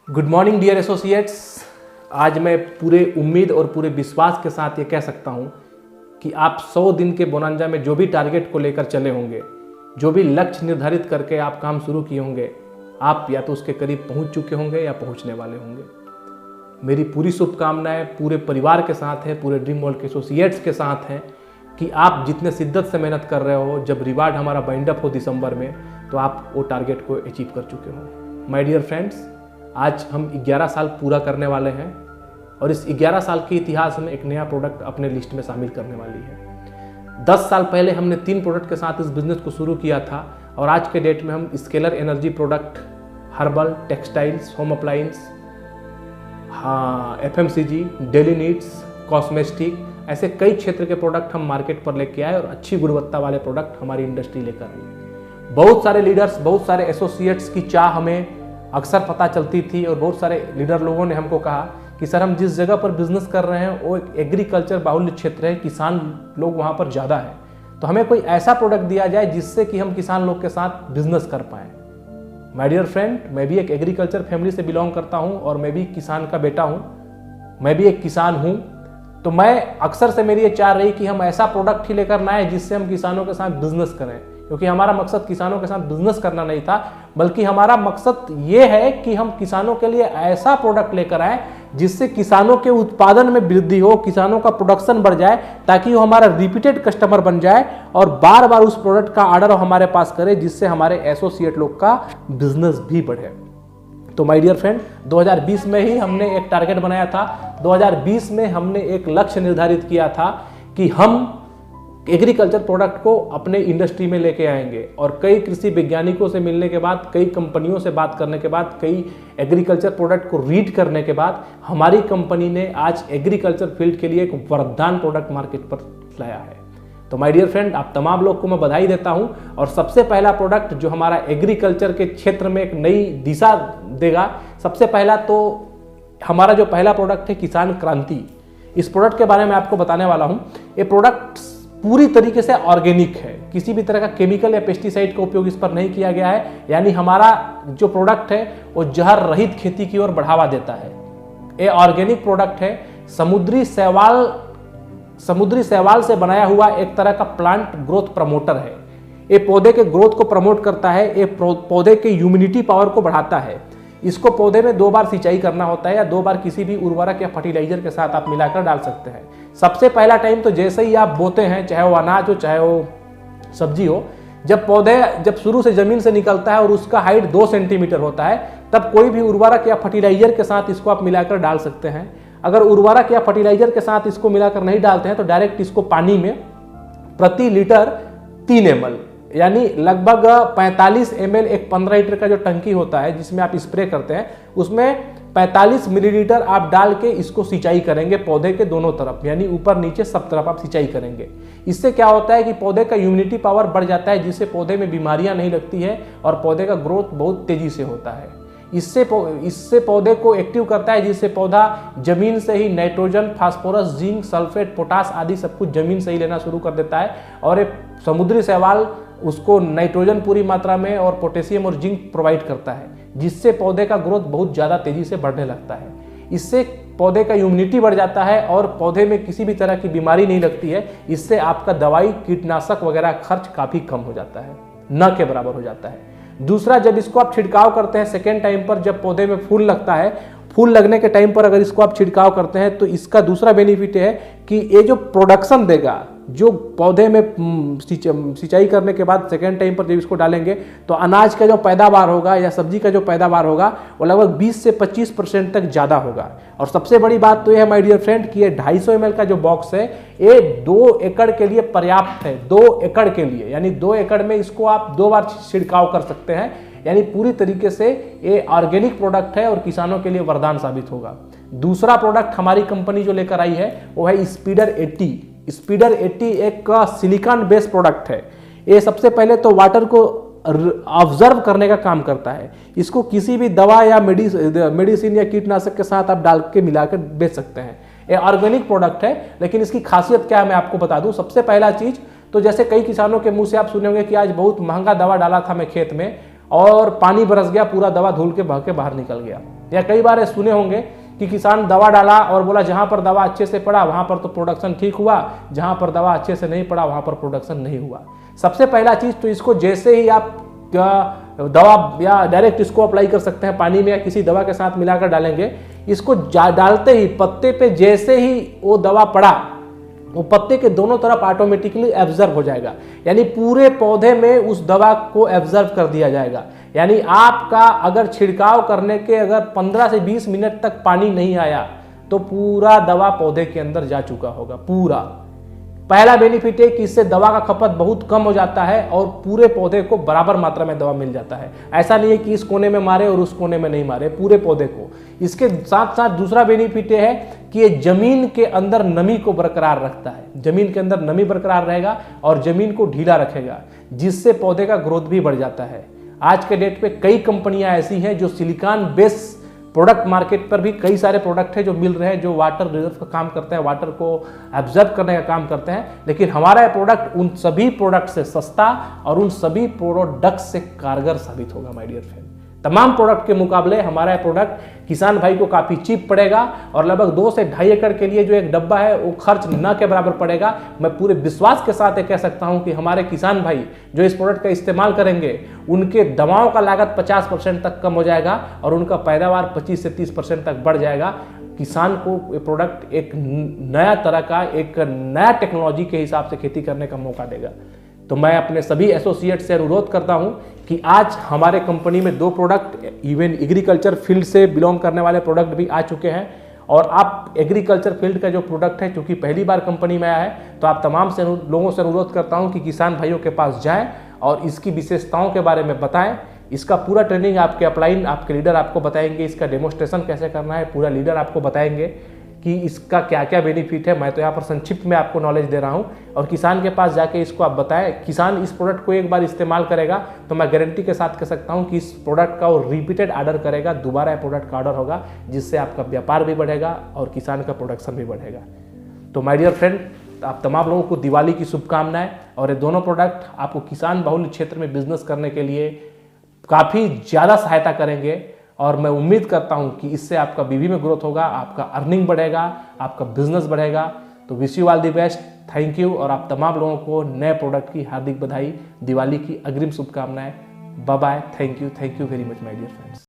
Good morning dear associates. आज मैं पूरे उम्मीद और पूरे विश्वास के साथ ये कह सकता हूँ कि आप 100 दिन के बोनांजा में जो भी टारगेट को लेकर चले होंगे, जो भी लक्ष्य निर्धारित करके आप काम शुरू किए होंगे, आप या तो उसके करीब पहुँच चुके होंगे या पहुँचने वाले होंगे। मेरी पूरी शुभकामनाएं पूरे परिवार के साथ है, पूरे ड्रीम वर्ल्ड के एसोसिएट्स के साथ हैं कि आप जितने शिद्दत से मेहनत कर रहे हो, जब रिवार्ड हमारा बाइंड अप हो दिसंबर में, तो आप वो टारगेट को अचीव कर चुके हो। माय डियर फ्रेंड्स, आज हम 11 साल पूरा करने वाले हैं और इस 11 साल के इतिहास में एक नया प्रोडक्ट अपने लिस्ट में शामिल करने वाली है। 10 साल पहले हमने 3 प्रोडक्ट के साथ इस बिजनेस को शुरू किया था और आज के डेट में हम scalar energy product, herbal, textiles, home appliance, FMCG, daily needs, cosmetic, ऐसे कई क्षेत्र के प्रोडक्ट हम मार्केट पर लेके आए और अच्छी गुणवत्ता वाले प्रोडक्ट हमारी इंडस्ट्री लेकर आई। बहुत सारे लीडर्स, बहुत सारे एसोसिएट्स की चाह हमें अक्सर पता चलती थी और बहुत सारे लीडर लोगों ने हमको कहा कि सर, हम जिस जगह पर बिजनेस कर रहे हैं वो एक एग्रीकल्चर बाहुल्य क्षेत्र है, किसान लोग वहाँ पर ज़्यादा है, तो हमें कोई ऐसा प्रोडक्ट दिया जाए जिससे कि हम किसान लोग के साथ बिजनेस कर पाएँ। माय डियर फ्रेंड, मैं भी एक एग्रीकल्चर फैमिली से बिलोंग करता हूँ और मैं भी किसान का बेटा हूँ, मैं भी एक किसान हूँ। तो मैं अक्सर से मेरी ये चाह रही कि हम ऐसा प्रोडक्ट ही लेकर ना आए जिससे हम किसानों के साथ बिजनेस करें, क्योंकि हमारा मकसद किसानों के साथ बिजनेस करना नहीं था, बल्कि हमारा मकसद ये है कि हम किसानों के लिए ऐसा प्रोडक्ट लेकर आए जिससे किसानों के उत्पादन में वृद्धि हो, किसानों का प्रोडक्शन बढ़ जाए, ताकि वो हमारा रिपीटेड कस्टमर बन जाए और बार बार उस प्रोडक्ट का ऑर्डर हमारे पास करे, जिससे हमारे एसोसिएट लोग का बिजनेस भी बढ़े। तो माय डियर फ्रेंड, 2020 में ही हमने एक टारगेट बनाया था। 2020 में हमने एक लक्ष्य निर्धारित किया था कि हम एग्रीकल्चर प्रोडक्ट को अपने इंडस्ट्री में लेके आएंगे और कई कृषि वैज्ञानिकों से मिलने के बाद, कई कंपनियों से बात करने के बाद, कई एग्रीकल्चर प्रोडक्ट को रीड करने के बाद हमारी कंपनी ने आज एग्रीकल्चर फील्ड के लिए एक वरदान प्रोडक्ट मार्केट पर लाया है। तो माय डियर फ्रेंड, आप तमाम लोग को मैं बधाई देता हूं और सबसे पहला प्रोडक्ट जो हमारा एग्रीकल्चर के क्षेत्र में एक नई दिशा देगा, सबसे पहला तो हमारा जो पहला प्रोडक्ट है किसान क्रांति। इस प्रोडक्ट के बारे में आपको बताने वाला हूं। ये प्रोडक्ट पूरी तरीके से ऑर्गेनिक है, किसी भी तरह का केमिकल या पेस्टिसाइड का उपयोग इस पर नहीं किया गया है, यानी हमारा जो प्रोडक्ट है वो जहर रहित खेती की ओर बढ़ावा देता है। ये ऑर्गेनिक प्रोडक्ट है, समुद्री शैवाल से बनाया हुआ एक तरह का प्लांट ग्रोथ प्रमोटर है। ये पौधे के ग्रोथ को प्रमोट करता है, ये पौधे के इम्यूनिटी पावर को बढ़ाता है। इसको पौधे में 2 बार सिंचाई करना होता है या 2 बार किसी भी उर्वरक या फर्टिलाइजर के साथ आप मिलाकर डाल सकते हैं। सबसे पहला टाइम तो जैसे ही आप बोते हैं, चाहे वो अनाज हो चाहे वो सब्जी हो, जब शुरू से जमीन से निकलता है और उसका हाइट 2 सेंटीमीटर होता है, तब कोई भी उर्वरक या फर्टिलाइजर के साथ इसको आप मिलाकर डाल सकते हैं। अगर उर्वरक या फर्टिलाइजर के साथ इसको मिलाकर नहीं डालते हैं तो डायरेक्ट इसको पानी में प्रति लीटर 3 ml, यानी लगभग 45 ml एक 15 लीटर का जो टंकी होता है जिसमें आप स्प्रे करते हैं, उसमें 45 मिलीलीटर आप डाल के इसको सिंचाई करेंगे पौधे के दोनों तरफ, यानी ऊपर नीचे सब तरफ आप सिंचाई करेंगे। इससे क्या होता है कि पौधे का इम्यूनिटी पावर बढ़ जाता है, जिससे पौधे में बीमारियां नहीं लगती है और पौधे का ग्रोथ बहुत तेजी से होता है। इससे पौधे को एक्टिव करता है, जिससे पौधा जमीन से ही nitrogen, phosphorus, zinc, sulphate, potash आदि सब कुछ जमीन से ही लेना शुरू कर देता है और एक समुद्री शैवाल उसको नाइट्रोजन पूरी मात्रा में और पोटेशियम और जिंक प्रोवाइड करता है, जिससे पौधे का ग्रोथ बहुत ज़्यादा तेजी से बढ़ने लगता है। इससे पौधे का इम्यूनिटी बढ़ जाता है और पौधे में किसी भी तरह की बीमारी नहीं लगती है। इससे आपका दवाई, कीटनाशक वगैरह खर्च काफ़ी कम हो जाता है, न के बराबर हो जाता है। दूसरा, जब इसको आप छिड़काव करते हैं सेकेंड टाइम पर, जब पौधे में फूल लगता है, फूल लगने के टाइम पर अगर इसको आप छिड़काव करते हैं तो इसका दूसरा बेनिफिट है कि ये जो प्रोडक्शन देगा, जो पौधे में सिंचाई करने के बाद सेकेंड टाइम पर जब इसको डालेंगे तो अनाज का जो पैदावार होगा या सब्जी का जो पैदावार होगा वो लगभग 20 से 25% तक ज़्यादा होगा। और सबसे बड़ी बात तो ये है माय डियर फ्रेंड कि ये 250 ml का जो बॉक्स है ये 2 एकड़ के लिए पर्याप्त है। 2 एकड़ के लिए, यानी 2 एकड़ में इसको आप 2 बार छिड़काव कर सकते हैं, यानी पूरी तरीके से ये ऑर्गेनिक प्रोडक्ट है और किसानों के लिए वरदान साबित होगा। दूसरा प्रोडक्ट हमारी कंपनी जो लेकर आई है वो है स्पीडर 80। स्पीडर 80 एक सिलिकॉन बेस्ड प्रोडक्ट है। ये सबसे पहले तो वाटर को ऑब्जर्व करने का काम करता है। इसको किसी भी दवा या मेडिसिन या कीटनाशक के साथ आप डाल के मिलाकर बेच सकते हैं। ये ऑर्गेनिक प्रोडक्ट है, लेकिन इसकी खासियत क्या है मैं आपको बता दूं। सबसे पहला चीज तो जैसे कई किसानों के मुंह से आप सुनेंगे कि आज बहुत महंगा दवा डाला था मैं खेत में और पानी बरस गया, पूरा दवा धुल के बह के बाहर निकल गया। या कई बार सुने होंगे कि किसान दवा डाला और बोला जहां पर दवा अच्छे से पड़ा वहां पर तो प्रोडक्शन ठीक हुआ, जहां पर दवा अच्छे से नहीं पड़ा वहां पर प्रोडक्शन नहीं हुआ। सबसे पहला चीज तो इसको जैसे ही आप दवा या डायरेक्ट इसको अप्लाई कर सकते हैं पानी में या किसी दवा के साथ मिलाकर डालेंगे, इसको डालते ही पत्ते पे जैसे ही वो दवा पड़ा वो पत्ते के दोनों तरफ ऑटोमेटिकली एब्जर्व हो जाएगा, यानी पूरे पौधे में उस दवा को एब्जर्व कर दिया जाएगा। यानी आपका अगर छिड़काव करने के अगर 15 से 20 मिनट तक पानी नहीं आया तो पूरा दवा पौधे के अंदर जा चुका होगा पूरा। पहला बेनिफिट है कि इससे दवा का खपत बहुत कम हो जाता है और पूरे पौधे को बराबर मात्रा में दवा मिल जाता है। ऐसा नहीं है कि इस कोने में मारे और उस कोने में नहीं मारे, पूरे पौधे को। इसके साथ साथ दूसरा बेनिफिट ये है कि ये जमीन के अंदर नमी को बरकरार रखता है, जमीन के अंदर नमी बरकरार रहेगा और जमीन को ढीला रखेगा, जिससे पौधे का ग्रोथ भी बढ़ जाता है। आज के डेट पे कई कंपनियां ऐसी हैं जो सिलिकॉन बेस प्रोडक्ट, मार्केट पर भी कई सारे प्रोडक्ट हैं जो मिल रहे हैं जो वाटर रिजर्व का काम करते हैं, वाटर को एब्जर्व करने का काम करते हैं, लेकिन हमारा प्रोडक्ट उन सभी प्रोडक्ट से सस्ता और उन सभी प्रोडक्ट से कारगर साबित होगा। माय डियर फ्रेंड, तमाम प्रोडक्ट के मुकाबले हमारा प्रोडक्ट किसान भाई को काफी चीप पड़ेगा और लगभग 2 से 2.5 एकड़ के लिए जो एक डब्बा है वो खर्च न के बराबर पड़ेगा। मैं पूरे विश्वास के साथ कह सकता हूं कि हमारे किसान भाई जो इस प्रोडक्ट का इस्तेमाल करेंगे उनके दवाओं का लागत 50% तक कम हो जाएगा और उनका पैदावार 25 से 30% तक बढ़ जाएगा। किसान को ये प्रोडक्ट एक नया तरह का, एक नया टेक्नोलॉजी के हिसाब से खेती करने का मौका देगा। तो मैं अपने सभी एसोसिएट से अनुरोध करता हूं कि आज हमारे कंपनी में 2 प्रोडक्ट इवन एग्रीकल्चर फील्ड से बिलोंग करने वाले प्रोडक्ट भी आ चुके हैं और आप एग्रीकल्चर फील्ड का जो प्रोडक्ट है, क्योंकि पहली बार कंपनी में आया है, तो आप तमाम से लोगों से अनुरोध करता हूं कि किसान भाइयों के पास जाएं और इसकी विशेषताओं के बारे में बताएं। इसका पूरा ट्रेनिंग आपके अपलाइन, आपके लीडर आपको बताएंगे, इसका डेमोस्ट्रेशन कैसे करना है पूरा लीडर आपको बताएंगे कि इसका क्या क्या बेनिफिट है। मैं तो यहाँ पर संक्षिप्त में आपको नॉलेज दे रहा हूँ और किसान के पास जाके इसको आप बताएं। किसान इस प्रोडक्ट को एक बार इस्तेमाल करेगा तो मैं गारंटी के साथ कह सकता हूँ कि इस प्रोडक्ट का वो रिपीटेड ऑर्डर करेगा, दोबारा प्रोडक्ट का ऑर्डर होगा, जिससे आपका व्यापार भी बढ़ेगा और किसान का प्रोडक्शन भी बढ़ेगा। तो माय डियर फ्रेंड, आप तमाम लोगों को दिवाली की शुभकामनाएं। और ये दोनों प्रोडक्ट आपको किसान बहुल क्षेत्र में बिजनेस करने के लिए काफ़ी ज़्यादा सहायता करेंगे और मैं उम्मीद करता हूं कि इससे आपका बीवी में ग्रोथ होगा, आपका अर्निंग बढ़ेगा, आपका बिजनेस बढ़ेगा। तो wish you all the best, thank you. और आप तमाम लोगों को नए प्रोडक्ट की हार्दिक बधाई, दिवाली की अग्रिम शुभकामनाएं। Bye bye, thank you very much my dear friends.